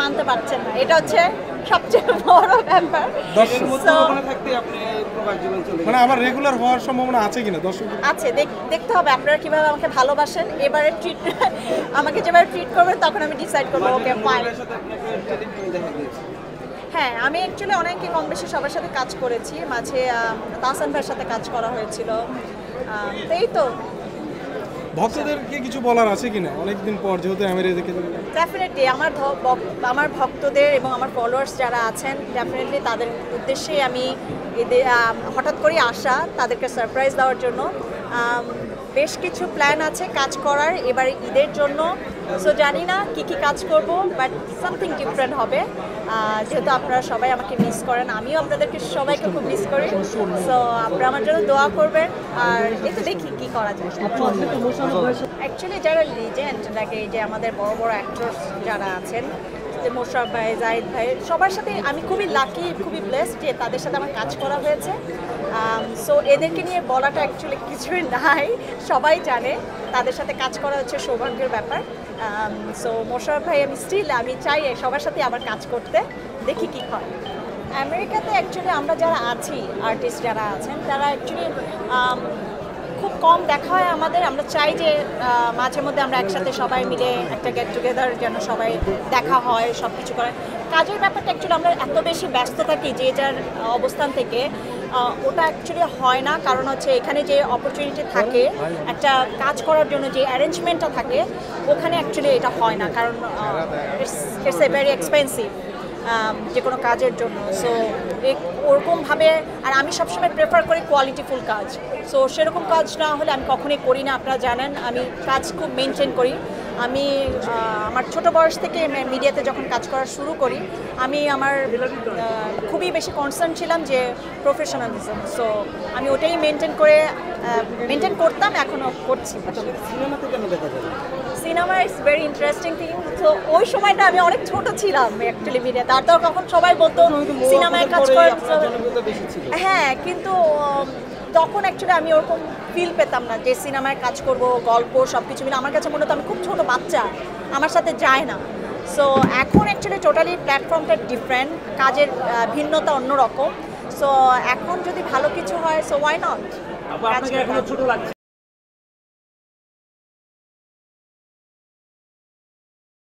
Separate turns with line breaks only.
মানতে পারছেন না, এটা হচ্ছে সবচেয়ে বড় ব্যাপার।
মানে আমার রেগুলার হওয়ার সম্ভাবনা আছে কিনা দর্শক?
আছে, দেখতে হবে আপনারা কিভাবে আমাকে ভালোবাসেন। এবারে ট্রিট আমাকে যেভাবে ট্রিট করবেন তখন আমি ডিসাইড করবো ওকে ফাইন। হ্যাঁ, আমি অ্যাকচুয়ালি অনেকে কম বেশি সবার সাথে কাজ করেছি, মাঝে তাহসান ভাইয়ের সাথে কাজ করা হয়েছিল। এই তো
ভক্তদেরকে কিছু বলার আছে কিনা অনেকদিন পর যেহেতু আমেরিকা দেখে?
ডেফিনেটলি আমার ভক্তদের এবং আমার ফলোয়ার্স যারা আছেন, ডেফিনেটলি তাদের উদ্দেশ্যে আমি হঠাৎ করে আসা, তাদেরকে সারপ্রাইজ দেওয়ার জন্য। বেশ কিছু প্ল্যান আছে কাজ করার এবার ঈদের জন্য। সো জানি না কি কাজ করব, বাট সামথিং ডিফারেন্ট হবে। যেহেতু আপনারা সবাই আমাকে মিস করেন, আমিও আপনাদেরকে সবাইকে খুব মিস করি। সো আপনারা আমার জন্য দোয়া করবেন, আর এতে দেখি কি করা যায়। অ্যাকচুয়ালি যারা লিজেন্ড লাগে, যে আমাদের বড় বড় অ্যাক্টরস যারা আছেন, মোশাররফ ভাই, জাহিদ ভাই, সবার সাথে আমি খুবই লাকি, খুবই ব্লেসড যে তাদের সাথে আমার কাজ করা হয়েছে। সো এদেরকে নিয়ে বলাটা অ্যাকচুয়ালি কিছুই নাই, সবাই জানে তাদের সাথে কাজ করা হচ্ছে সৌভাগ্যের ব্যাপার। সো মোশাররফ ভাই আমি চাই সবার সাথে আবার কাজ করতে, দেখি কি হয়। আমেরিকাতে অ্যাকচুয়ালি আমরা যারা আছি, আর্টিস্ট যারা আছেন, তারা অ্যাকচুয়ালি খুব কম দেখা হয় আমাদের। আমরা চাই যে মাঝে মধ্যে আমরা একসাথে সবাই মিলে একটা গেট টুগেদার যেন সবাই দেখা হয়, সব কিছু করে। কাজের ব্যাপারটা অ্যাকচুয়ালি আমরা এত বেশি ব্যস্ত থাকি যে যার অবস্থান থেকে, ওটা অ্যাকচুয়ালি হয় না। কারণ হচ্ছে এখানে যে অপরচুনিটি থাকে একটা কাজ করার জন্য, যে অ্যারেঞ্জমেন্টটা থাকে, ওখানে অ্যাকচুয়ালি এটা হয় না, কারণ ইটস এ ভেরি এক্সপেন্সিভ যে কোনো কাজের জন্য। সো ওরকমভাবে, আর আমি সবসময় প্রেফার করি কোয়ালিটিফুল কাজ। সো সেরকম কাজ না হলে আমি কখনোই করি না। আপনারা জানেন আমি কাজ খুব মেনটেন করি। আমি আমার ছোট বয়স থেকে মিডিয়াতে যখন কাজ করা শুরু করি, আমি আমার খুবই বেশি কনসার্ন ছিলাম যে প্রফেশনালিজম। সো আমি ওটাই মেনটেন করতাম, এখনও করছি।
সিনেমাতে কেন দেখা যায়?
Cinema it's very interesting thing. তো ওই সময়টা আমি অনেক ছোট ছিলাম অ্যাকচুয়ালি মিডিয়াতে, আর তো কখন সবাই বলতো সিনেমায় কাজ করে। হ্যাঁ, কিন্তু তখন অ্যাকচুয়ালি আমি ওরকম ফিল পেতাম না যে সিনেমায় কাজ করব, গল্প সব কিছু মিলে আমার কাছে মনে হতো আমি খুব ছোট বাচ্চা, আমার সাথে যায় না। সো এখন অ্যাকচুয়ালি টোটালি প্ল্যাটফর্মটা ডিফারেন্ট, কাজের ভিন্নতা অন্যরকম। সো এখন যদি ভালো কিছু হয়, সো ওয়াই নট।
আপনাকে এখনো ছোট লাগছে?